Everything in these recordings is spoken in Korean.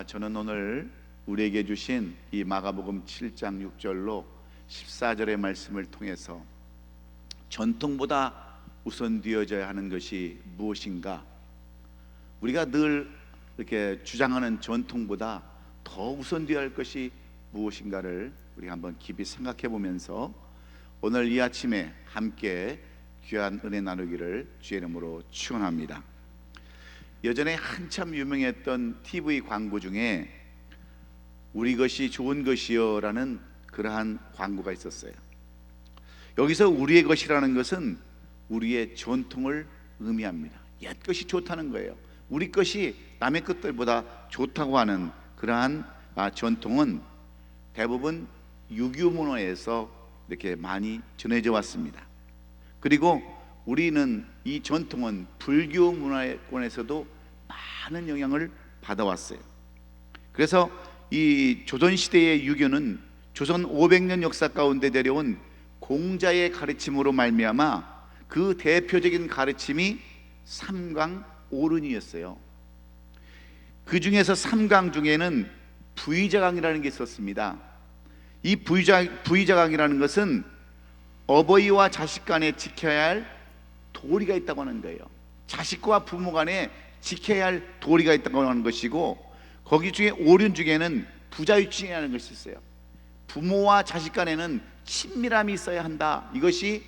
저는 오늘 우리에게 주신 이 마가복음 7장 6절로 14절의 말씀을 통해서 전통보다 우선 되어져야 하는 것이 무엇인가, 우리가 늘 이렇게 주장하는 전통보다 더 우선되어야 할 것이 무엇인가를 우리가 한번 깊이 생각해 보면서 오늘 이 아침에 함께 귀한 은혜 나누기를 주의 이름으로 축원합니다. 예전에 한참 유명했던 TV 광고 중에 우리 것이 좋은 것이요 라는 그러한 광고가 있었어요. 여기서 우리의 것이라는 것은 우리의 전통을 의미합니다. 옛 것이 좋다는 거예요. 우리 것이 남의 것들보다 좋다고 하는 그러한 전통은 대부분 유교 문화에서 이렇게 많이 전해져 왔습니다. 그리고 우리는 이 전통은 불교 문화권에서도 많은 영향을 받아왔어요. 그래서 이 조선시대의 유교는 조선 500년 역사 가운데 내려온 공자의 가르침으로 말미암아 그 대표적인 가르침이 삼강오론이었어요. 그 중에서 삼강 중에는 부의자강이라는 게 있었습니다. 이 부의자강이라는 것은 어버이와 자식 간에 지켜야 할 도리가 있다고 하는 거예요. 자식과 부모 간에 지켜야 할 도리가 있다고 하는 것이고, 거기 중에 오륜 중에는 부자유칭이라는 것이 있어요. 부모와 자식 간에는 친밀함이 있어야 한다. 이것이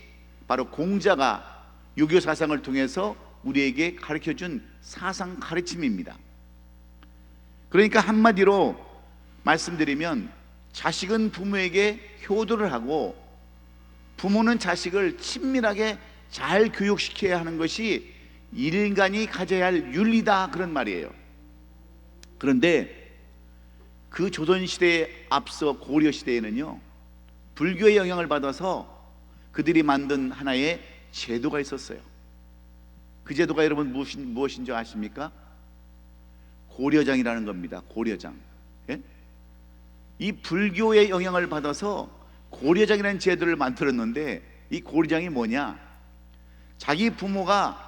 바로 공자가 유교 사상을 통해서 우리에게 가르쳐준 사상 가르침입니다. 그러니까 한마디로 말씀드리면 자식은 부모에게 효도를 하고 부모는 자식을 친밀하게 잘 교육시켜야 하는 것이 인간이 가져야 할 윤리다, 그런 말이에요. 그런데 그 조선시대에 앞서 고려시대에는요, 불교의 영향을 받아서 그들이 만든 하나의 제도가 있었어요. 그 제도가 여러분 무엇인지 아십니까? 고려장이라는 겁니다. 고려장. 예? 이 불교의 영향을 받아서 고려장이라는 제도를 만들었는데, 이 고려장이 뭐냐? 자기 부모가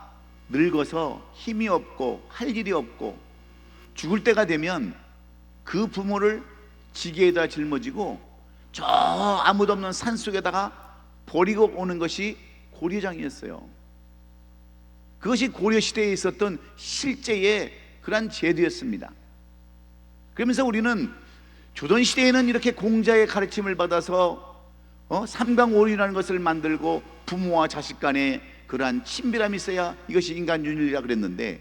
늙어서 힘이 없고 할 일이 없고 죽을 때가 되면 그 부모를 지게에다 짊어지고 저 아무도 없는 산속에다가 버리고 오는 것이 고려장이었어요. 그것이 고려시대에 있었던 실제의 그런 제도였습니다. 그러면서 우리는 조선시대에는 이렇게 공자의 가르침을 받아서 삼강오륜이라는 것을 만들고 부모와 자식 간에 그러한 친밀함이 있어야 이것이 인간 윤리라 그랬는데,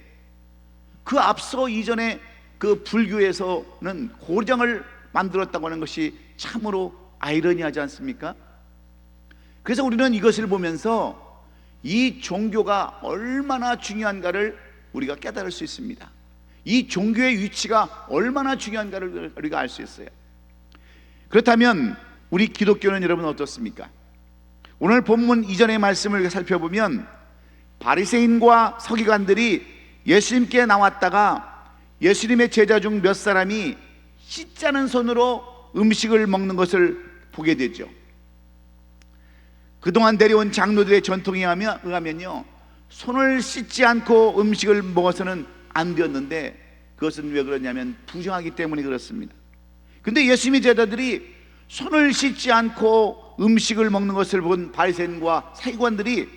그 앞서 이전에 그 불교에서는 고려장을 만들었다고 하는 것이 참으로 아이러니하지 않습니까? 그래서 우리는 이것을 보면서 이 종교가 얼마나 중요한가를 우리가 깨달을 수 있습니다. 이 종교의 위치가 얼마나 중요한가를 우리가 알 수 있어요. 그렇다면 우리 기독교는 여러분 어떻습니까? 오늘 본문 이전의 말씀을 살펴보면 바리새인과 서기관들이 예수님께 나왔다가 예수님의 제자 중 몇 사람이 씻지 않은 손으로 음식을 먹는 것을 보게 되죠. 그동안 내려온 장로들의 전통에 의하면요, 손을 씻지 않고 음식을 먹어서는 안 되었는데, 그것은 왜 그러냐면 부정하기 때문에 그렇습니다. 근데 예수님의 제자들이 손을 씻지 않고 음식을 먹는 것을 본 바리새인과 서기관들이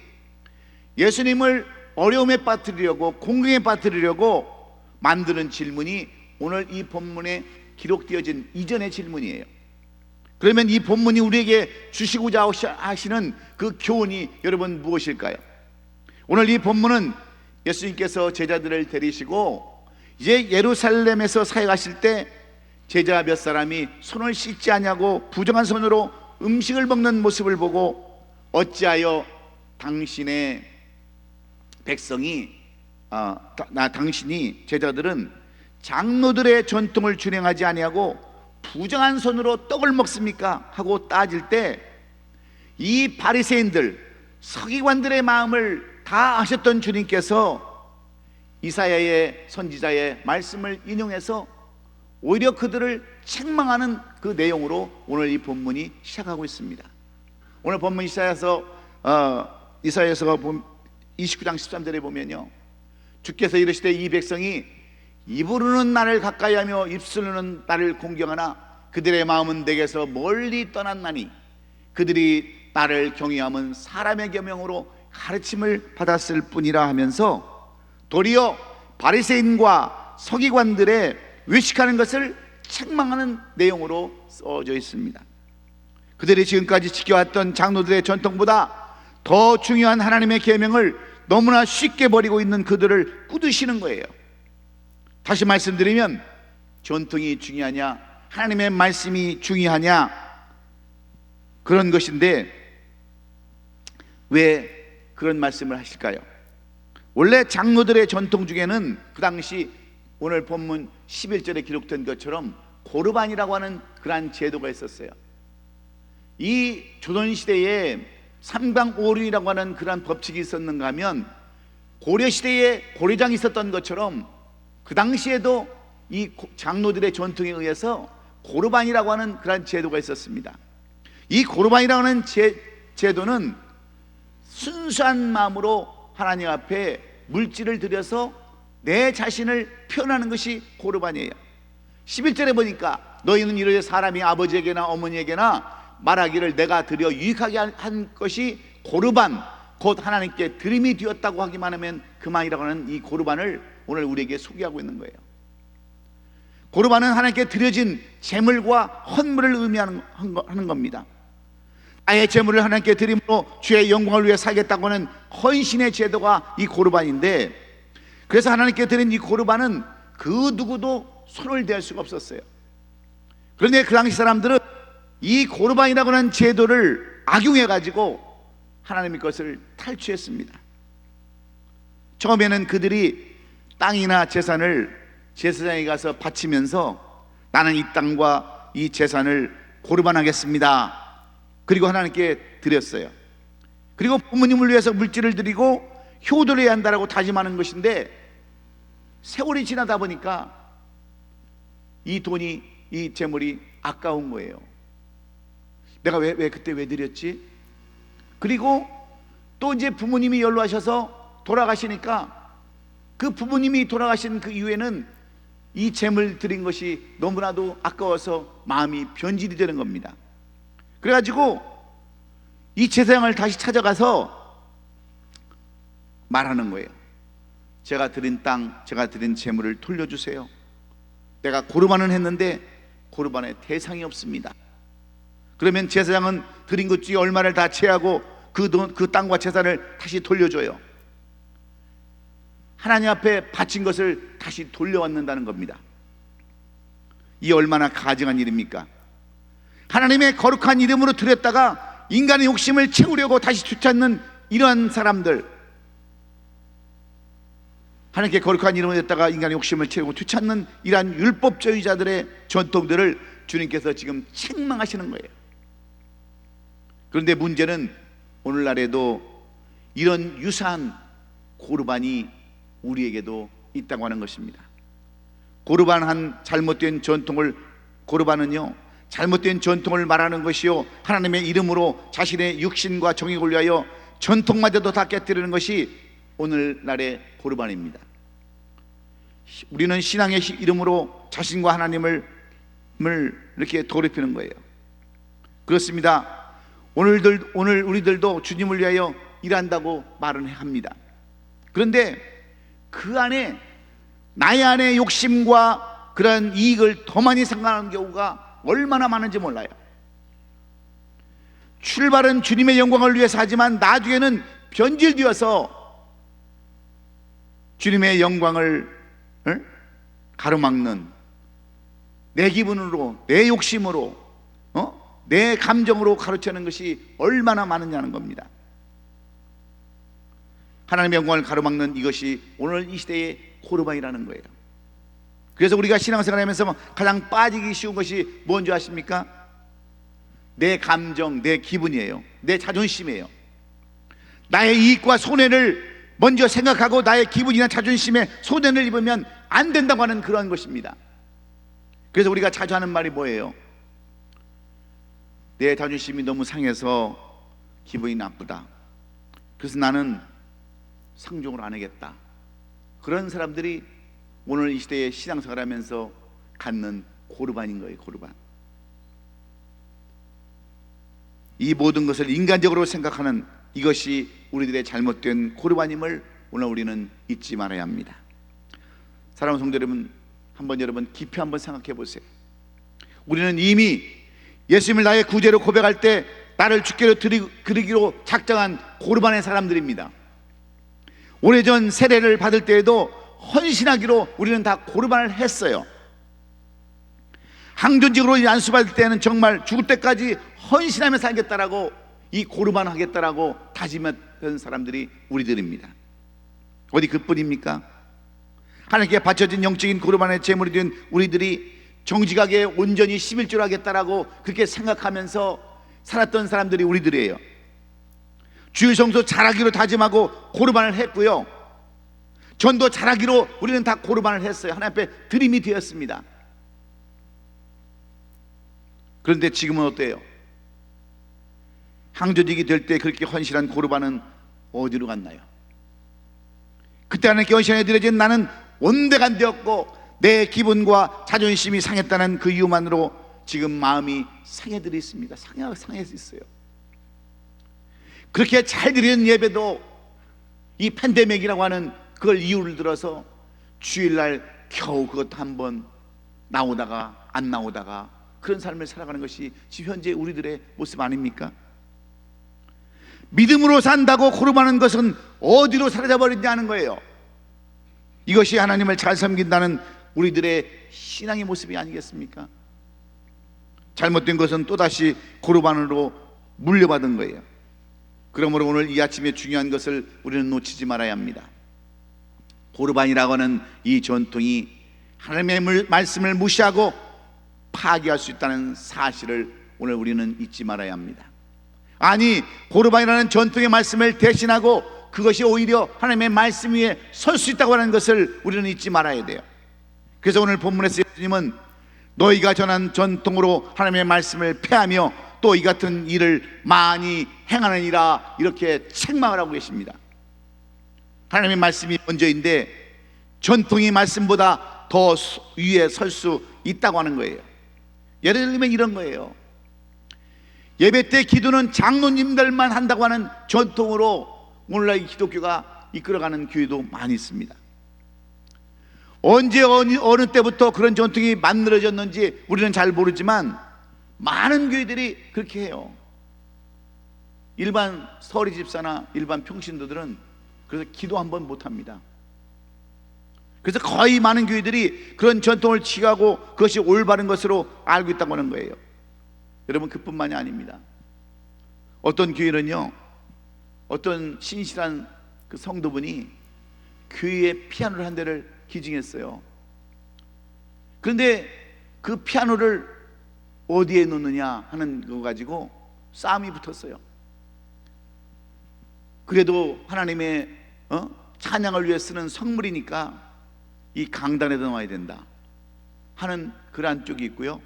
예수님을 어려움에 빠뜨리려고, 공경에 빠뜨리려고 만드는 질문이 오늘 이 본문에 기록되어진 이전의 질문이에요. 그러면 이 본문이 우리에게 주시고자 하시는 그 교훈이 여러분 무엇일까요? 오늘 이 본문은 예수님께서 제자들을 데리시고 이제 예루살렘에서 사역하실 때 제자 몇 사람이 손을 씻지 않냐고 부정한 손으로 음식을 먹는 모습을 보고, 어찌하여 당신의 백성이 당신이 제자들은 장로들의 전통을 준행하지 아니하고 부정한 손으로 떡을 먹습니까? 하고 따질 때 이 바리새인들 서기관들의 마음을 다 아셨던 주님께서 이사야의 선지자의 말씀을 인용해서 오히려 그들을 책망하는 그 내용으로 오늘 이 본문이 시작하고 있습니다. 오늘 본문 이사야서 29장 13절에 보면요, 주께서 이르시되 이 백성이 입으로는 나를 가까이하며 입술로는 나를 공경하나 그들의 마음은 내게서 멀리 떠났나니 그들이 나를 경외함은 사람의 계명으로 가르침을 받았을 뿐이라 하면서 도리어 바리새인과 서기관들의 외식하는 것을 책망하는 내용으로 써져 있습니다. 그들이 지금까지 지켜왔던 장로들의 전통보다 더 중요한 하나님의 계명을 너무나 쉽게 버리고 있는 그들을 꾸드시는 거예요. 다시 말씀드리면, 전통이 중요하냐 하나님의 말씀이 중요하냐, 그런 것인데 왜 그런 말씀을 하실까요? 원래 장로들의 전통 중에는 그 당시 오늘 본문 11절에 기록된 것처럼 고르반이라고 하는 그러한 제도가 있었어요. 이 조선시대에 삼강오륜이라고 하는 그러한 법칙이 있었는가 하면, 고려시대에 고려장이 있었던 것처럼 그 당시에도 이 장로들의 전통에 의해서 고르반이라고 하는 그러한 제도가 있었습니다. 이 고르반이라고 하는 제도는 순수한 마음으로 하나님 앞에 물질을 들여서 내 자신을 표현하는 것이 고르반이에요. 11절에 보니까 너희는 이르되 사람이 아버지에게나 어머니에게나 말하기를 내가 드려 유익하게 한 것이 고르반, 곧 하나님께 드림이 되었다고 하기만 하면 그만이라고 하는 이 고르반을 오늘 우리에게 소개하고 있는 거예요. 고르반은 하나님께 드려진 제물과 헌물을 의미하는 겁니다. 나의 제물을 하나님께 드림으로 주의 영광을 위해 살겠다고 하는 헌신의 제도가 이 고르반인데, 그래서 하나님께 드린 이 고르반은 그 누구도 손을 댈 수가 없었어요. 그런데 그 당시 사람들은 이 고르반이라고 하는 제도를 악용해 가지고 하나님의 것을 탈취했습니다. 처음에는 그들이 땅이나 재산을 제사장에 가서 바치면서 나는 이 땅과 이 재산을 고르반하겠습니다, 그리고 하나님께 드렸어요. 그리고 부모님을 위해서 물질을 드리고 효도를 해야 한다라고 다짐하는 것인데, 세월이 지나다 보니까 이 돈이, 이 재물이 아까운 거예요. 내가 그때 왜 드렸지? 그리고 또 이제 부모님이 연로하셔서 돌아가시니까 그 부모님이 돌아가신 그 이후에는 이 재물 드린 것이 너무나도 아까워서 마음이 변질이 되는 겁니다. 그래가지고 이 제사장을 다시 찾아가서 말하는 거예요. 제가 드린 땅, 제가 드린 재물을 돌려주세요. 내가 고르반은 했는데 고르반의 대상이 없습니다. 그러면 제사장은 드린 것 중에 얼마를 다 제하고 그 땅과 재산을 다시 돌려줘요. 하나님 앞에 바친 것을 다시 돌려받는다는 겁니다. 이 얼마나 가증한 일입니까? 하나님의 거룩한 이름으로 드렸다가 인간의 욕심을 채우려고 다시 되찾는 이러한 사람들, 하나님께 거룩한 이름으로 드렸다가 인간의 욕심을 채우고 되찾는 이러한 율법주의자들의 전통들을 주님께서 지금 책망하시는 거예요. 그런데 문제는 오늘날에도 이런 유사한 고르반이 우리에게도 있다고 하는 것입니다. 고르반한 잘못된 전통을, 고르반은요 잘못된 전통을 말하는 것이요, 하나님의 이름으로 자신의 육신과 정욕을 위하여 전통마저도 다 깨뜨리는 것이 오늘날의 고르반입니다. 우리는 신앙의 이름으로 자신과 하나님을 이렇게 더럽히는 거예요. 그렇습니다. 오늘 우리들도 주님을 위하여 일한다고 말은 합니다. 그런데 그 안에 나의 안에 욕심과 그런 이익을 더 많이 생각하는 경우가 얼마나 많은지 몰라요. 출발은 주님의 영광을 위해서 하지만 나중에는 변질되어서 주님의 영광을 가로막는, 내 기분으로, 내 욕심으로, 내 감정으로 가로채는 것이 얼마나 많으냐는 겁니다. 하나님의 영광을 가로막는 이것이 오늘 이 시대의 고르반이라는 거예요. 그래서 우리가 신앙생활하면서 가장 빠지기 쉬운 것이 뭔지 아십니까? 내 감정, 내 기분이에요. 내 자존심이에요. 나의 이익과 손해를 먼저 생각하고 나의 기분이나 자존심에 손해를 입으면 안 된다고 하는 그런 것입니다. 그래서 우리가 자주 하는 말이 뭐예요? 내 자존심이 너무 상해서 기분이 나쁘다, 그래서 나는 상종을 안 하겠다. 그런 사람들이 오늘 이 시대에 신앙생활하면서 갖는 고르반인 거예요. 고르반. 이 모든 것을 인간적으로 생각하는 이것이 우리들의 잘못된 고르반임을 오늘 우리는 잊지 말아야 합니다. 사랑하는 성도 여러분, 여러분 깊이 한번 생각해 보세요. 우리는 이미 예수님을 나의 구주로 고백할 때 나를 주께로 드리기로 작정한 고르반의 사람들입니다. 오래전 세례를 받을 때에도 헌신하기로 우리는 다 고르반을 했어요. 항존직으로 안수받을 때는 정말 죽을 때까지 헌신하며 살겠다라고, 이 고르반 하겠다라고 다짐했던 사람들이 우리들입니다. 어디 그뿐입니까? 하나님께 바쳐진 영적인 고르반의 제물이 된 우리들이 정직하게 온전히 11조를 하겠다라고 그렇게 생각하면서 살았던 사람들이 우리들이에요. 주일 성소 잘하기로 다짐하고 고르반을 했고요, 전도 잘하기로 우리는 다 고르반을 했어요. 하나님 앞에 드림이 되었습니다. 그런데 지금은 어때요? 항조직이 될 때 그렇게 헌신한 고르반은 어디로 갔나요? 그때 하나님께 헌신해 드려진 나는 온데간 되었고 내 기분과 자존심이 상했다는 그 이유만으로 지금 마음이 상해들이 있습니다. 상해서 있어요. 그렇게 잘 드리는 예배도 이 팬데믹이라고 하는 그걸 이유를 들어서 주일날 겨우 그것도 한번 나오다가 안 나오다가 그런 삶을 살아가는 것이 지금 현재 우리들의 모습 아닙니까? 믿음으로 산다고 고르바는 것은 어디로 사라져 버리냐는 거예요. 이것이 하나님을 잘 섬긴다는 우리들의 신앙의 모습이 아니겠습니까? 잘못된 것은 또다시 고르반으로 물려받은 거예요. 그러므로 오늘 이 아침에 중요한 것을 우리는 놓치지 말아야 합니다. 고르반이라고 하는 이 전통이 하나님의 말씀을 무시하고 파괴할 수 있다는 사실을 오늘 우리는 잊지 말아야 합니다. 아니, 고르반이라는 전통의 말씀을 대신하고 그것이 오히려 하나님의 말씀 위에 설 수 있다고 하는 것을 우리는 잊지 말아야 돼요. 그래서 오늘 본문에서 예수님은 너희가 전한 전통으로 하나님의 말씀을 폐하며 또 이 같은 일을 많이 행하느니라, 이렇게 책망을 하고 계십니다. 하나님의 말씀이 먼저인데 전통이 말씀보다 더 위에 설 수 있다고 하는 거예요. 예를 들면 이런 거예요. 예배 때 기도는 장로님들만 한다고 하는 전통으로 오늘날 기독교가 이끌어가는 교회도 많이 있습니다. 언제 어느 때부터 그런 전통이 만들어졌는지 우리는 잘 모르지만 많은 교회들이 그렇게 해요. 일반 서리 집사나 일반 평신도들은 그래서 기도 한번 못합니다. 그래서 거의 많은 교회들이 그런 전통을 취하고 그것이 올바른 것으로 알고 있다고 하는 거예요. 여러분, 그뿐만이 아닙니다. 어떤 교회는요, 어떤 신실한 그 성도분이 교회에 피아노를 한 대를 기증했어요. 그런데 그 피아노를 어디에 놓느냐 하는 거 가지고 싸움이 붙었어요. 그래도 하나님의 찬양을 위해 쓰는 성물이니까 이 강단에다 놔야 된다 하는 그러한 쪽이 있고요,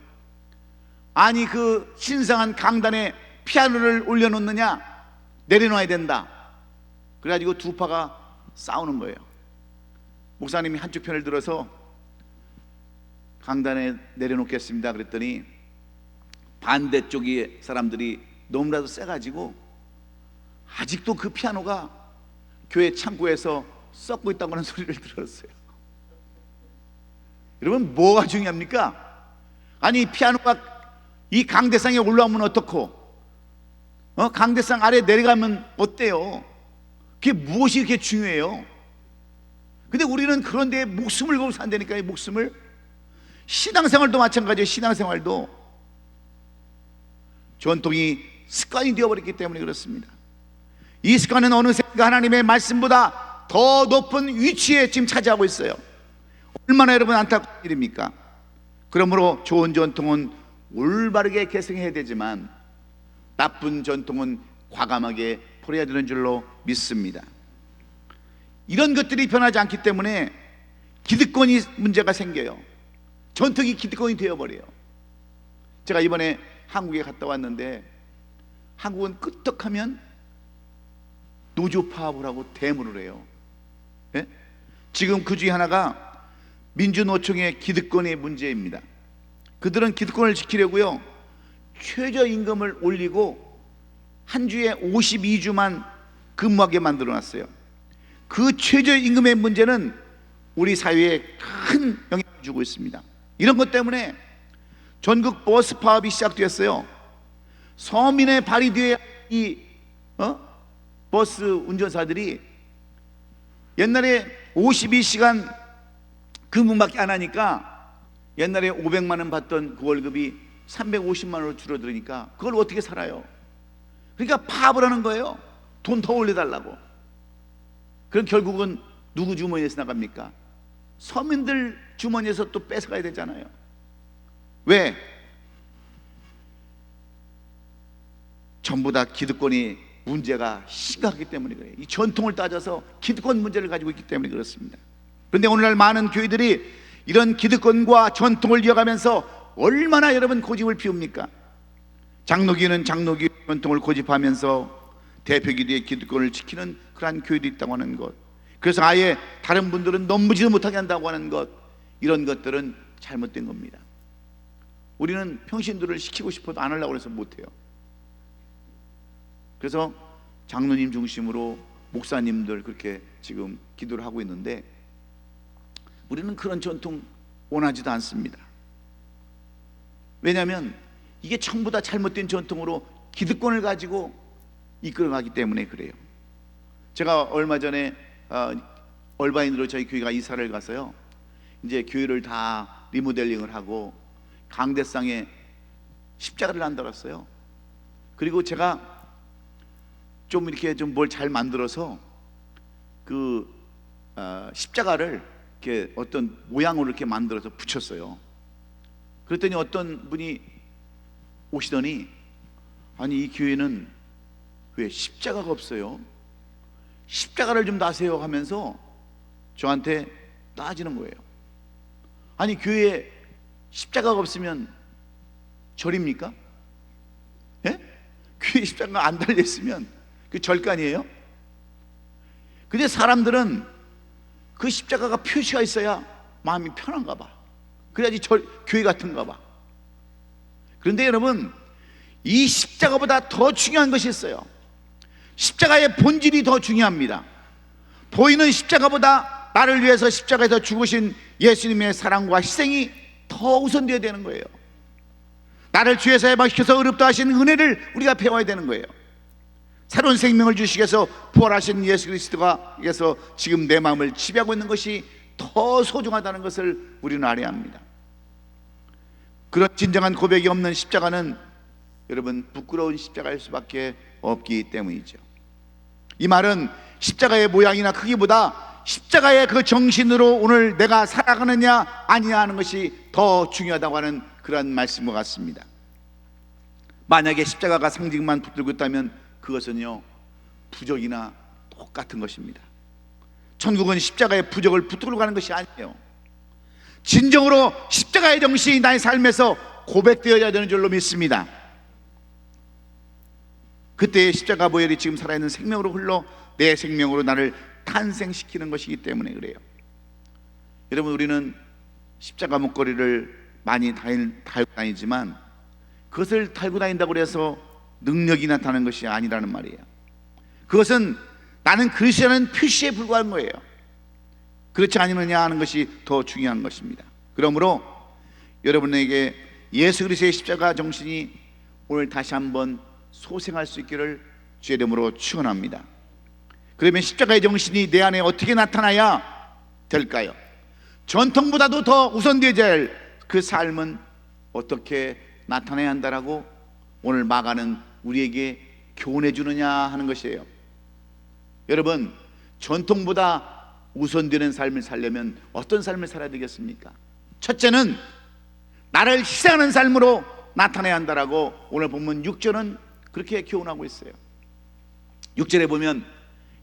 아니 그 신성한 강단에 피아노를 올려놓느냐 내려놔야 된다, 그래가지고 두 파가 싸우는 거예요. 목사님이 한쪽 편을 들어서 강단에 내려놓겠습니다 그랬더니 반대쪽의 사람들이 너무나도 세가지고 아직도 그 피아노가 교회 창고에서 썩고 있다고 하는 소리를 들었어요. 여러분, 뭐가 중요합니까? 아니, 피아노가 이 강대상에 올라오면 어떻고 강대상 아래 내려가면 어때요? 그게 무엇이 이렇게 중요해요? 근데 우리는 그런 데에 목숨을 걸고 산다니까요. 목숨을. 신앙생활도 마찬가지예요. 신앙생활도 전통이 습관이 되어버렸기 때문에 그렇습니다. 이 습관은 어느샌가 하나님의 말씀보다 더 높은 위치에 지금 차지하고 있어요. 얼마나 여러분 안타까운 일입니까? 그러므로 좋은 전통은 올바르게 계승해야 되지만 나쁜 전통은 과감하게 버려야 되는 줄로 믿습니다. 이런 것들이 변하지 않기 때문에 기득권이 문제가 생겨요. 전통이 기득권이 되어버려요. 제가 이번에 한국에 갔다 왔는데 한국은 끄떡하면 노조 파업을 하고 대문을 해요. 예? 지금 그 중에 하나가 민주노총의 기득권의 문제입니다. 그들은 기득권을 지키려고요, 최저임금을 올리고 한 주에 52주만 근무하게 만들어놨어요. 그 최저임금의 문제는 우리 사회에 큰 영향을 주고 있습니다. 이런 것 때문에 전국 버스 파업이 시작되었어요. 서민의 발이 뒤에 이 버스 운전사들이 옛날에 52시간 근무밖에 안 하니까 옛날에 500만 원 받던 그 월급이 350만 원으로 줄어들으니까 그걸 어떻게 살아요? 그러니까 파업을 하는 거예요. 돈 더 올려달라고. 그럼 결국은 누구 주머니에서 나갑니까? 서민들 주머니에서 또 뺏어가야 되잖아요. 왜? 전부 다 기득권이 문제가 심각하기 때문에 그래요. 이 전통을 따져서 기득권 문제를 가지고 있기 때문에 그렇습니다. 그런데 오늘날 많은 교회들이 이런 기득권과 전통을 이어가면서 얼마나 여러분 고집을 피웁니까? 장로교는 장로교 전통을 고집하면서 대표기도의 기득권을 지키는 그러한 교회도 있다고 하는 것, 그래서 아예 다른 분들은 넘보지도 못하게 한다고 하는 것, 이런 것들은 잘못된 겁니다. 우리는 평신도를 시키고 싶어도 안 하려고 해서 못해요. 그래서 장로님 중심으로 목사님들 그렇게 지금 기도를 하고 있는데, 우리는 그런 전통 원하지도 않습니다. 왜냐하면 이게 전부 다 잘못된 전통으로 기득권을 가지고 이끌어가기 때문에 그래요. 제가 얼마 전에 얼바인으로 저희 교회가 이사를 가서요, 이제 교회를 다 리모델링을 하고 강대상에 십자가를 만들었어요. 그리고 제가 좀 이렇게 좀 뭘 잘 만들어서 그 십자가를 이렇게 어떤 모양으로 이렇게 만들어서 붙였어요. 그랬더니 어떤 분이 오시더니, 아니 이 교회는 왜 십자가가 없어요? 십자가를 좀 놔세요 하면서 저한테 따지는 거예요. 아니 교회에 십자가가 없으면 절입니까? 예? 교회에 십자가가 안 달려있으면 그 절간이에요? 근데 사람들은 그 십자가가 표시가 있어야 마음이 편한가 봐. 그래야지 교회 같은가 봐. 그런데 여러분, 이 십자가보다 더 중요한 것이 있어요. 십자가의 본질이 더 중요합니다. 보이는 십자가보다 나를 위해서 십자가에서 죽으신 예수님의 사랑과 희생이 더 우선되어야 되는 거예요. 나를 죄에서 해방시켜서 의롭다 하신 은혜를 우리가 배워야 되는 거예요. 새로운 생명을 주시기 위해서 부활하신 예수 그리스도가에서 지금 내 마음을 지배하고 있는 것이 더 소중하다는 것을 우리는 알아야 합니다. 그런 진정한 고백이 없는 십자가는 여러분 부끄러운 십자가일 수밖에 없기 때문이죠. 이 말은 십자가의 모양이나 크기보다 십자가의 그 정신으로 오늘 내가 살아가느냐 아니냐 하는 것이 더 중요하다고 하는 그런 말씀과 같습니다. 만약에 십자가가 상징만 붙들고 있다면 그것은요 부적이나 똑같은 것입니다. 천국은 십자가의 부적을 붙들고 가는 것이 아니에요. 진정으로 십자가의 정신이 나의 삶에서 고백되어야 되는 줄로 믿습니다. 그때의 십자가 보혈이 지금 살아있는 생명으로 흘러 내 생명으로 나를 탄생시키는 것이기 때문에 그래요. 여러분, 우리는 십자가 목걸이를 많이 달고 다니지만 그것을 달고 다닌다고 해서 능력이 나타나는 것이 아니라는 말이에요. 그것은 나는 그리스도라는 표시에 불과한 거예요. 그렇지 않느냐 하는 것이 더 중요한 것입니다. 그러므로 여러분에게 예수 그리스도의 십자가 정신이 오늘 다시 한번 소생할 수 있기를 주의 이름으로 축원합니다. 그러면 십자가의 정신이 내 안에 어떻게 나타나야 될까요? 전통보다도 더 우선되어야 할 그 삶은 어떻게 나타나야 한다라고 오늘 마가는 우리에게 교훈해 주느냐 하는 것이에요. 여러분, 전통보다 우선되는 삶을 살려면 어떤 삶을 살아야 되겠습니까? 첫째는 나를 희생하는 삶으로 나타나야 한다라고 오늘 본문 6절은 그렇게 교훈하고 있어요. 6절에 보면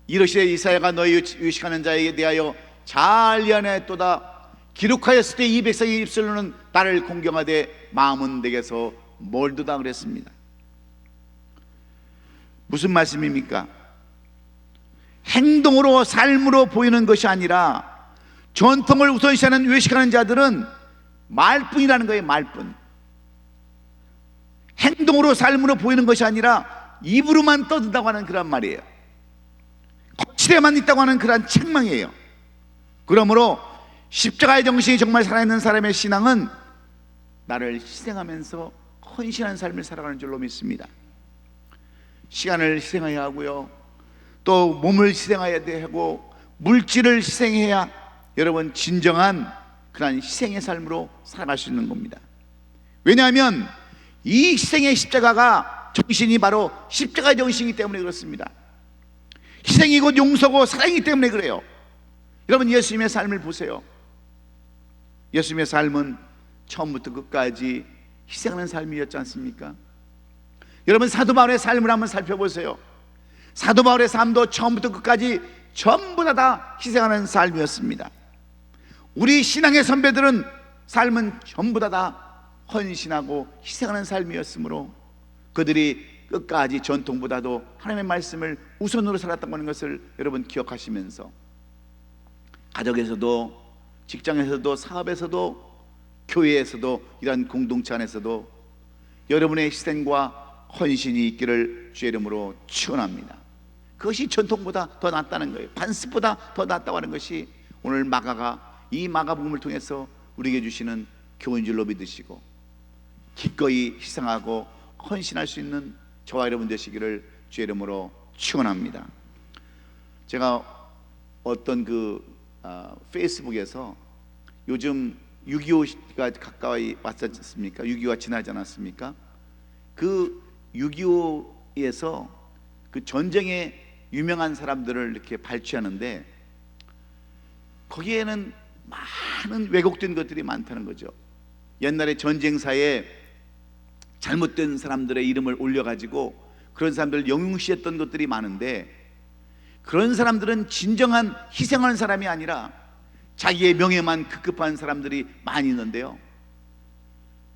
이르시되 이사야가 너희 의식하는 자에게 대하여 잘 예언하였도다. 기록하였을 때 이 백성의 입술로는 나를 공경하되 마음은 내게서 멀도다 그랬습니다. 무슨 말씀입니까? 행동으로 삶으로 보이는 것이 아니라 전통을 우선시하는 외식하는 자들은 말뿐이라는 거예요. 말뿐. 행동으로 삶으로 보이는 것이 아니라 입으로만 떠든다고 하는 그런 말이에요. 거칠에만 있다고 하는 그런 책망이에요. 그러므로 십자가의 정신이 정말 살아있는 사람의 신앙은 나를 희생하면서 헌신한 삶을 살아가는 줄로 믿습니다. 시간을 희생해야 하고요, 또 몸을 희생해야 되고 물질을 희생해야 여러분 진정한 그런 희생의 삶으로 살아갈 수 있는 겁니다. 왜냐하면 이 희생의 십자가가 정신이 바로 십자가의 정신이기 때문에 그렇습니다. 희생이 곧 용서고 사랑이기 때문에 그래요. 여러분, 예수님의 삶을 보세요. 예수님의 삶은 처음부터 끝까지 희생하는 삶이었지 않습니까? 여러분, 사도 바울의 삶을 한번 살펴보세요. 사도 바울의 삶도 처음부터 끝까지 전부 다 희생하는 삶이었습니다. 우리 신앙의 선배들은 삶은 전부 다 헌신하고 희생하는 삶이었으므로 그들이 끝까지 전통보다도 하나님의 말씀을 우선으로 살았다고 하는 것을 여러분 기억하시면서, 가정에서도 직장에서도 사업에서도 교회에서도 이러한 공동체 안에서도 여러분의 희생과 헌신이 있기를 주의 이름으로 축원합니다. 그것이 전통보다 더 낫다는 거예요. 반습보다 더 낫다고 하는 것이 오늘 마가가 이 마가복음을 통해서 우리에게 주시는 교훈인 줄로 믿으시고 기꺼이 희생하고 헌신할 수 있는 저와 여러분 되시기를 주의 이름으로 축원합니다. 제가 어떤 페이스북에서 요즘 6.25가 가까이 왔지 않습니까? 6.25가 지나지 않았습니까? 그 6.25에서 그 전쟁에 유명한 사람들을 이렇게 발췌하는데 거기에는 많은 왜곡된 것들이 많다는 거죠. 옛날에 전쟁사에 잘못된 사람들의 이름을 올려가지고 그런 사람들을 영웅시했던 것들이 많은데, 그런 사람들은 진정한 희생하는 사람이 아니라 자기의 명예만 급급한 사람들이 많이 있는데요,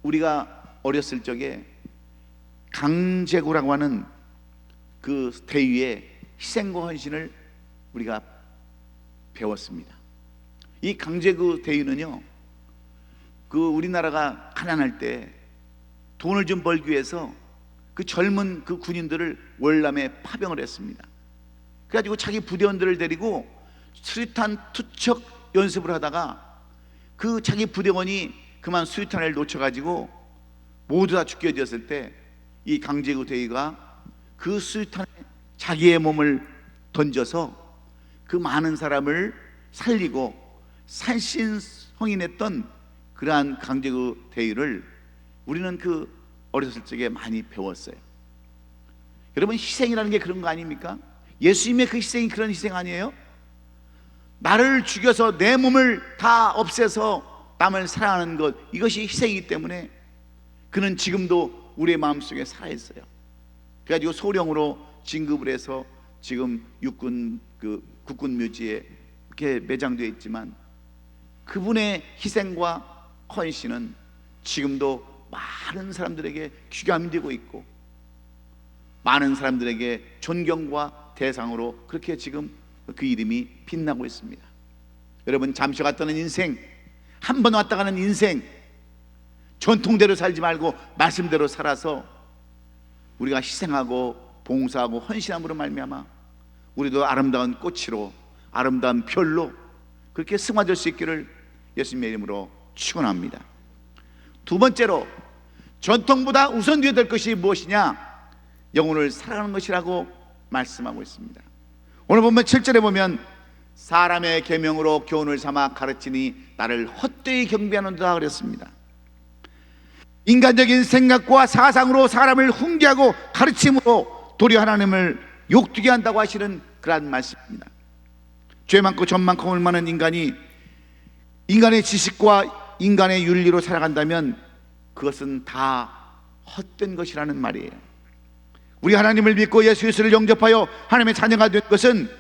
우리가 어렸을 적에 강제구라고 하는 그 대위의 희생과 헌신을 우리가 배웠습니다. 이 강제구 대위는요, 우리나라가 가난할 때 돈을 좀 벌기 위해서 그 젊은 그 군인들을 월남에 파병을 했습니다. 그래가지고 자기 부대원들을 데리고 수류탄 투척 연습을 하다가 그 자기 부대원이 그만 수류탄을 놓쳐가지고 모두 다 죽게 되었을 때 이 강제구 대위가 그 수류탄에 자기의 몸을 던져서 그 많은 사람을 살리고 산신성인했던 그러한 강제구 대위를 우리는 어렸을 적에 많이 배웠어요. 여러분, 희생이라는 게 그런 거 아닙니까? 예수님의 그 희생이 그런 희생 아니에요? 나를 죽여서 내 몸을 다 없애서 남을 사랑하는 것, 이것이 희생이기 때문에 그는 지금도 우리의 마음속에 살아있어요. 그래가지고 소령으로 진급을 해서 지금 육군 국군 묘지에 이렇게 매장되어 있지만, 그분의 희생과 헌신은 지금도 많은 사람들에게 귀감이 되고 있고 많은 사람들에게 존경과 대상으로 그렇게 지금 그 이름이 빛나고 있습니다. 여러분, 잠시 갔다는 인생, 한 번 왔다 가는 인생, 전통대로 살지 말고 말씀대로 살아서 우리가 희생하고 봉사하고 헌신함으로 말미암아 우리도 아름다운 꽃으로, 아름다운 별로 그렇게 승화될 수 있기를 예수님의 이름으로 축원합니다. 두 번째로, 전통보다 우선 되어야 될 것이 무엇이냐? 영혼을 사랑하는 것이라고 말씀하고 있습니다. 오늘 보면 7절에 보면 사람의 계명으로 교훈을 삼아 가르치니 나를 헛되이 경배하는도다 그랬습니다. 인간적인 생각과 사상으로 사람을 훈계하고 가르침으로 도리어 하나님을 욕되게 한다고 하시는 그러한 말씀입니다. 죄 많고 점 많고 홀 많은 인간이 인간의 지식과 인간의 윤리로 살아간다면 그것은 다 헛된 것이라는 말이에요. 우리 하나님을 믿고 예수 그리스도를 영접하여 하나님의 자녀가 된 것은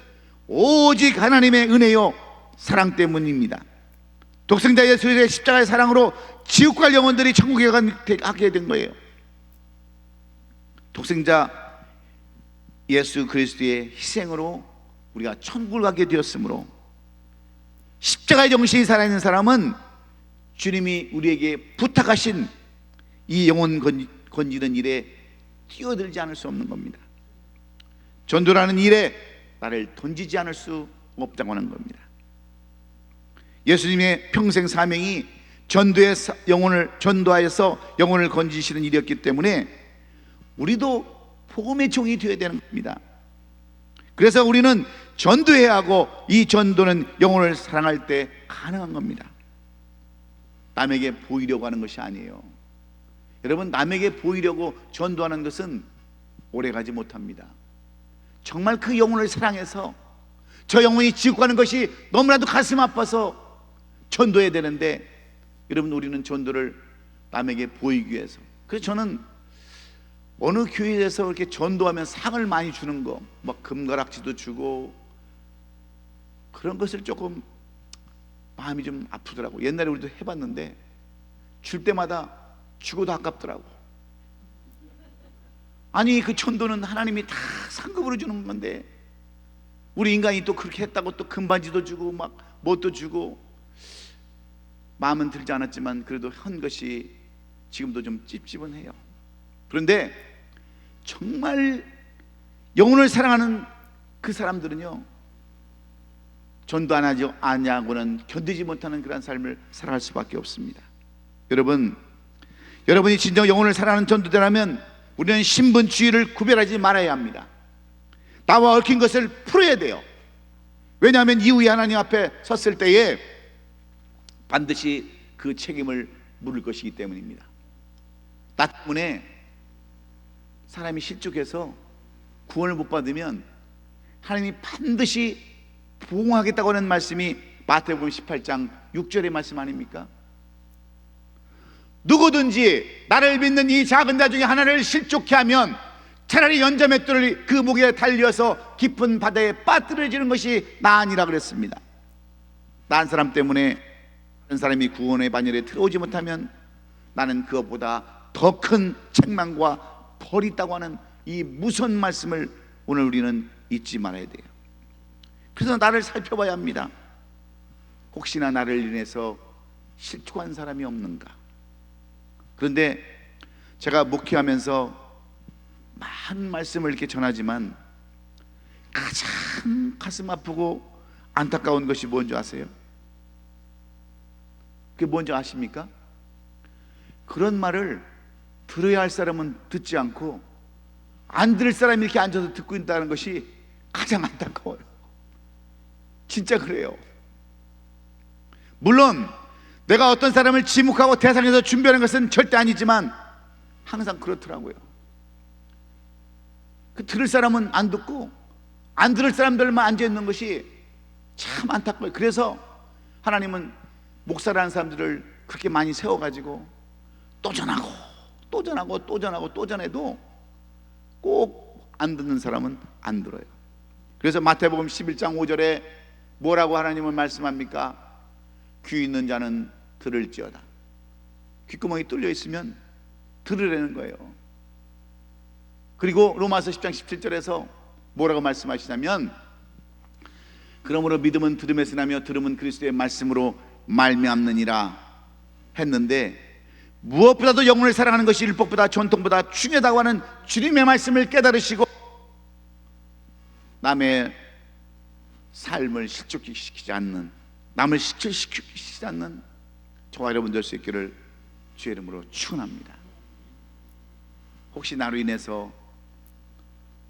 오직 하나님의 은혜요 사랑 때문입니다. 독생자 예수의 십자가의 사랑으로 지옥 갈 영혼들이 천국에 가게 된 거예요. 독생자 예수 그리스도의 희생으로 우리가 천국을 가게 되었으므로 십자가의 정신이 살아있는 사람은 주님이 우리에게 부탁하신 이 영혼 건지는 일에 뛰어들지 않을 수 없는 겁니다. 전도라는 일에 나를 던지지 않을 수 없다고 하는 겁니다. 예수님의 평생 사명이 전도하여서 영혼을 건지시는 일이었기 때문에 우리도 복음의 종이 되어야 되는 겁니다. 그래서 우리는 전도해야 하고, 이 전도는 영혼을 사랑할 때 가능한 겁니다. 남에게 보이려고 하는 것이 아니에요. 여러분, 남에게 보이려고 전도하는 것은 오래가지 못합니다. 정말 그 영혼을 사랑해서 저 영혼이 지옥 가는 것이 너무나도 가슴 아파서 전도해야 되는데, 여러분, 우리는 전도를 남에게 보이기 위해서, 그래서 저는 어느 교회에서 이렇게 전도하면 상을 많이 주는 거, 막 금가락지도 주고 그런 것을 조금 마음이 좀 아프더라고. 옛날에 우리도 해봤는데 줄 때마다 죽어도 아깝더라고. 아니, 그 전도는 하나님이 다 상급으로 주는 건데 우리 인간이 또 그렇게 했다고 또 금반지도 주고 막 뭣도 주고, 마음은 들지 않았지만 그래도 한 것이 지금도 좀 찝찝은 해요. 그런데 정말 영혼을 사랑하는 그 사람들은요, 전도 안 하고는 견디지 못하는 그런 삶을 살아갈 수밖에 없습니다. 여러분이 진정 영혼을 사랑하는 전도자라면 우리는 신분주의를 구별하지 말아야 합니다. 나와 얽힌 것을 풀어야 돼요. 왜냐하면 이후에 하나님 앞에 섰을 때에 반드시 그 책임을 물을 것이기 때문입니다. 나 때문에 사람이 실족해서 구원을 못 받으면 하나님이 반드시 보응하겠다고 하는 말씀이 마태복음 18장 6절의 말씀 아닙니까? 누구든지 나를 믿는 이 작은 자 중에 하나를 실족케 하면 차라리 연자맷돌을 그 목에 달려서 깊은 바다에 빠뜨려지는 것이 나으니라 그랬습니다. 나 한 사람 때문에 다른 사람이 구원의 반열에 들어오지 못하면 나는 그것보다 더 큰 책망과 벌이 있다고 하는 이 무서운 말씀을 오늘 우리는 잊지 말아야 돼요. 그래서 나를 살펴봐야 합니다. 혹시나 나를 인해서 실족한 사람이 없는가. 그런데 제가 목회하면서 많은 말씀을 이렇게 전하지만 가장 가슴 아프고 안타까운 것이 뭔지 아세요? 그게 뭔지 아십니까? 그런 말을 들어야 할 사람은 듣지 않고 안 들을 사람이 이렇게 앉아서 듣고 있다는 것이 가장 안타까워요. 진짜 그래요. 물론 내가 어떤 사람을 지목하고 대상에서 준비하는 것은 절대 아니지만 항상 그렇더라고요. 그 들을 사람은 안 듣고 안 들을 사람들만 앉아있는 것이 참 안타까워요. 그래서 하나님은 목사라는 사람들을 그렇게 많이 세워가지고 또 전하고 또 전하고 또 전하고 또 전해도 꼭 안 듣는 사람은 안 들어요. 그래서 마태복음 11장 5절에 뭐라고 하나님은 말씀합니까? 귀 있는 자는 들을지어다. 귓구멍이 뚫려 있으면 들으라는 거예요. 그리고 로마서 10장 17절에서 뭐라고 말씀하시냐면, 그러므로 믿음은 들음에서 나며 들음은 그리스도의 말씀으로 말미암느니라 했는데, 무엇보다도 영혼을 사랑하는 것이 율법보다 전통보다 중요하다고 하는 주님의 말씀을 깨달으시고 남의 삶을 실족시키지 않는, 남을 실족시키지 않는 저와 여러분 될 수 있기를 주의 이름으로 축원합니다. 혹시 나로 인해서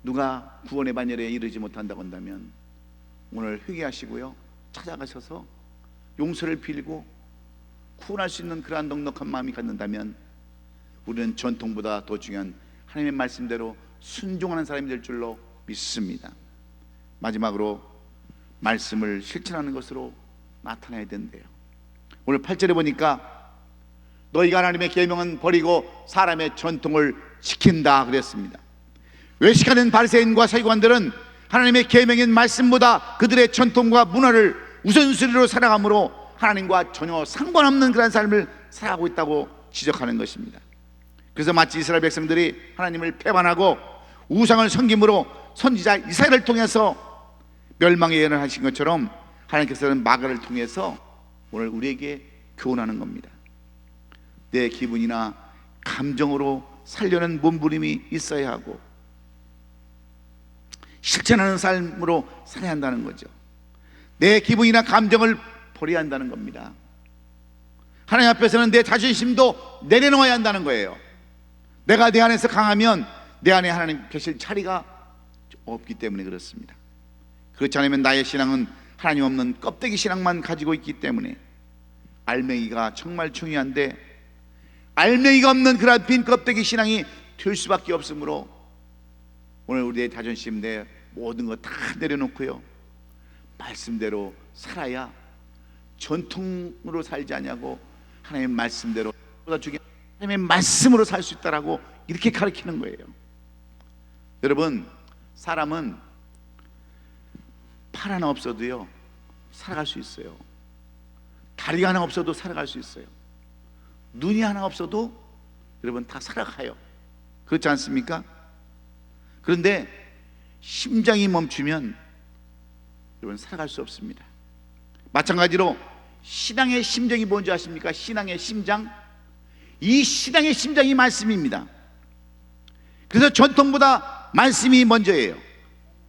누가 구원의 반열에 이르지 못한다고 한다면 오늘 회개하시고요, 찾아가셔서 용서를 빌고 구원할 수 있는 그러한 넉넉한 마음이 갖는다면 우리는 전통보다 더 중요한 하나님의 말씀대로 순종하는 사람이 될 줄로 믿습니다. 마지막으로 말씀을 실천하는 것으로 나타나야 된대요. 오늘 8절에 보니까 너희가 하나님의 계명은 버리고 사람의 전통을 지킨다 그랬습니다. 외식하는 바리새인과 서기관들은 하나님의 계명인 말씀보다 그들의 전통과 문화를 우선순위로 살아가므로 하나님과 전혀 상관없는 그런 삶을 살아가고 있다고 지적하는 것입니다. 그래서 마치 이스라엘 백성들이 하나님을 배반하고 우상을 섬김으로 선지자 이사야를 통해서 멸망의 예언을 하신 것처럼 하나님께서는 마가를 통해서 오늘 우리에게 교훈하는 겁니다. 내 기분이나 감정으로 살려는 몸부림이 있어야 하고 실천하는 삶으로 살아야 한다는 거죠. 내 기분이나 감정을 버려야 한다는 겁니다. 하나님 앞에서는 내 자존심도 내려놓아야 한다는 거예요. 내가 내 안에서 강하면 내 안에 하나님 계실 자리가 없기 때문에 그렇습니다. 그렇지 않으면 나의 신앙은 하나님 없는 껍데기 신앙만 가지고 있기 때문에 알맹이가 정말 중요한데 알맹이가 없는 그런 빈 껍데기 신앙이 될 수밖에 없으므로 오늘 우리의 자존심, 내 모든 것 다 내려놓고요, 말씀대로 살아야 전통으로 살지 않냐고 하나님의 말씀대로 보다 중요한 하나님의 말씀으로 살 수 있다라고 이렇게 가르치는 거예요. 여러분, 사람은 팔 하나 없어도요 살아갈 수 있어요. 다리가 하나 없어도 살아갈 수 있어요. 눈이 하나 없어도 여러분 다 살아가요. 그렇지 않습니까? 그런데 심장이 멈추면 여러분 살아갈 수 없습니다. 마찬가지로 신앙의 심정이 뭔지 아십니까? 신앙의 심장, 이 신앙의 심장이 말씀입니다. 그래서 전통보다 말씀이 먼저예요.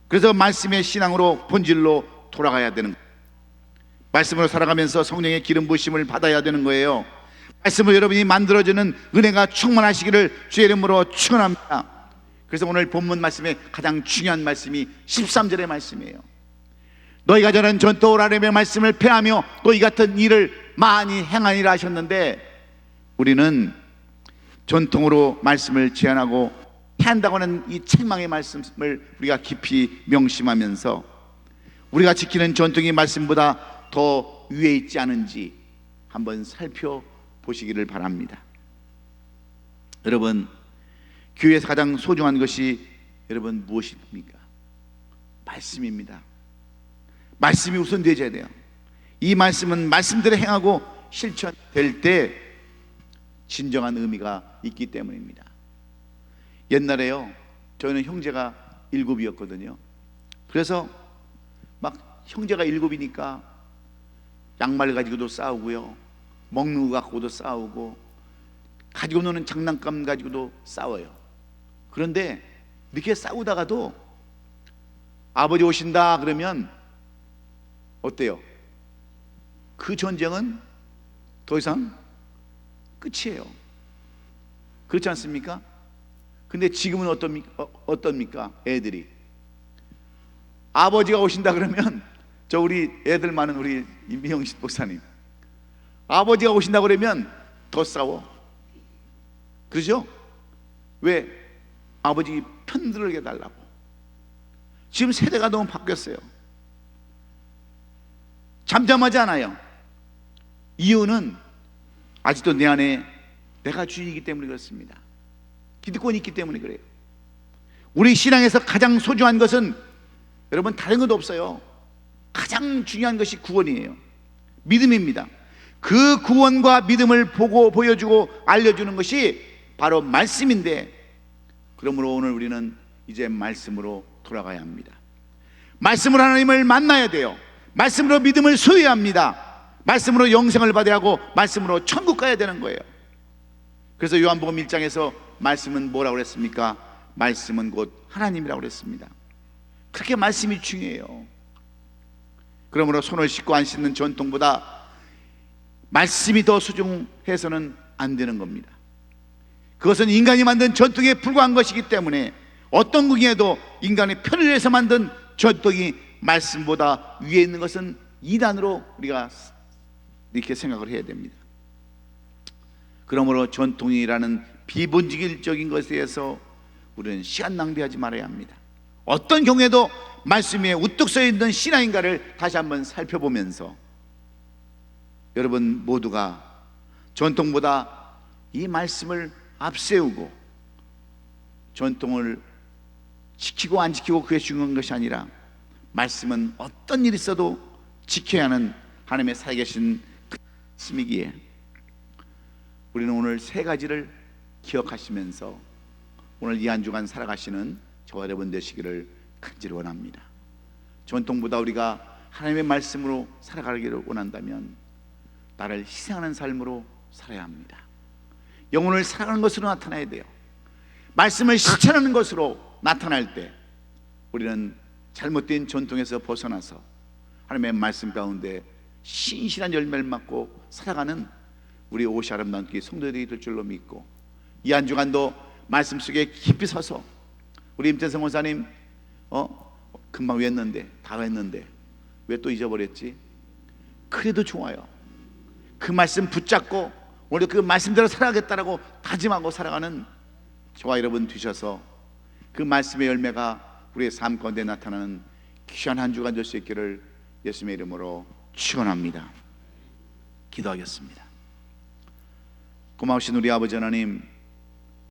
그래서 말씀의 신앙으로 본질로 돌아가야 되는 거예요. 말씀으로 살아가면서 성령의 기름 부으심을 받아야 되는 거예요. 말씀으로 여러분이 만들어지는 은혜가 충만하시기를 주의 이름으로 축원합니다. 그래서 오늘 본문 말씀의 가장 중요한 말씀이 13절의 말씀이에요. 너희가 저는 전통을 아뢰며 말씀을 폐하며 너희 같은 일을 많이 행하니라 하셨는데, 우리는 전통으로 말씀을 제한하고 폐한다고 하는 이 책망의 말씀을 우리가 깊이 명심하면서 우리가 지키는 전통의 말씀보다 더 위에 있지 않은지 한번 살펴보시기를 바랍니다. 여러분, 교회에서 가장 소중한 것이 여러분 무엇입니까? 말씀입니다. 말씀이 우선 되어야 돼요. 이 말씀은 말씀대로 행하고 실천될 때 진정한 의미가 있기 때문입니다. 옛날에요, 저희는 형제가 7이었거든요. 그래서 막 형제가 7이니까 양말 가지고도 싸우고요, 먹는 거 갖고도 싸우고, 가지고 노는 장난감 가지고도 싸워요. 그런데 이렇게 싸우다가도 아버지 오신다 그러면 어때요? 그 전쟁은 더 이상 끝이에요. 그렇지 않습니까? 근데 지금은 어떻습니까? 애들이 아버지가 오신다 그러면, 저 우리 애들 많은 우리 임미영식 목사님, 아버지가 오신다 그러면 더 싸워. 그렇죠? 왜? 아버지 편들게 달라고. 지금 세대가 너무 바뀌었어요. 잠잠하지 않아요. 이유는 아직도 내 안에 내가 주인이기 때문에 그렇습니다. 기득권이 있기 때문에 그래요. 우리 신앙에서 가장 소중한 것은 여러분 다른 것도 없어요. 가장 중요한 것이 구원이에요. 믿음입니다. 그 구원과 믿음을 보고 보여주고 알려주는 것이 바로 말씀인데, 그러므로 오늘 우리는 이제 말씀으로 돌아가야 합니다. 말씀으로 하나님을 만나야 돼요. 말씀으로 믿음을 소유해야 합니다. 말씀으로 영생을 받아야 하고 말씀으로 천국 가야 되는 거예요. 그래서 요한복음 1장에서 말씀은 뭐라고 그랬습니까? 말씀은 곧 하나님이라고 그랬습니다. 그렇게 말씀이 중요해요. 그러므로 손을 씻고 안 씻는 전통보다 말씀이 더 소중해서는 안 되는 겁니다. 그것은 인간이 만든 전통에 불과한 것이기 때문에 어떤 국에도 인간의 편을 위해서 만든 전통이 말씀보다 위에 있는 것은 이단으로 우리가 이렇게 생각을 해야 됩니다. 그러므로 전통이라는 비본질적인 것에 대해서 우리는 시간 낭비하지 말아야 합니다. 어떤 경우에도 말씀 위에 우뚝 서 있는 신앙인가를 다시 한번 살펴보면서 여러분 모두가 전통보다 이 말씀을 앞세우고 전통을 지키고 안 지키고 그게 중요한 것이 아니라 말씀은 어떤 일이 있어도 지켜야 하는 하나님의 살아계신 말씀이기에 우리는 오늘 세 가지를 기억하시면서 오늘 이 한 주간 살아가시는 저와 여러분 되시기를 간절히 원합니다. 전통보다 우리가 하나님의 말씀으로 살아가기를 원한다면 나를 희생하는 삶으로 살아야 합니다. 영혼을 살아가는 것으로 나타나야 돼요. 말씀을 실천하는 것으로 나타날 때 우리는 잘못된 전통에서 벗어나서 하나님의 말씀 가운데 신실한 열매를 맺고 살아가는 우리 옷이 아름다운 교회 성도들이 될 줄로 믿고, 이 한 주간도 말씀 속에 깊이 서서 우리 임태성 목사님 금방 외웠는데 다 했는데 왜 또 잊어버렸지? 그래도 좋아요. 그 말씀 붙잡고 오늘 그 말씀대로 살아가겠다라고 다짐하고 살아가는 저와 여러분 되셔서 그 말씀의 열매가 우리의 삶 가운데 나타나는 귀한 한 주간 될 수 있기를 예수님의 이름으로 축원합니다. 기도하겠습니다. 고마우신 우리 아버지 하나님,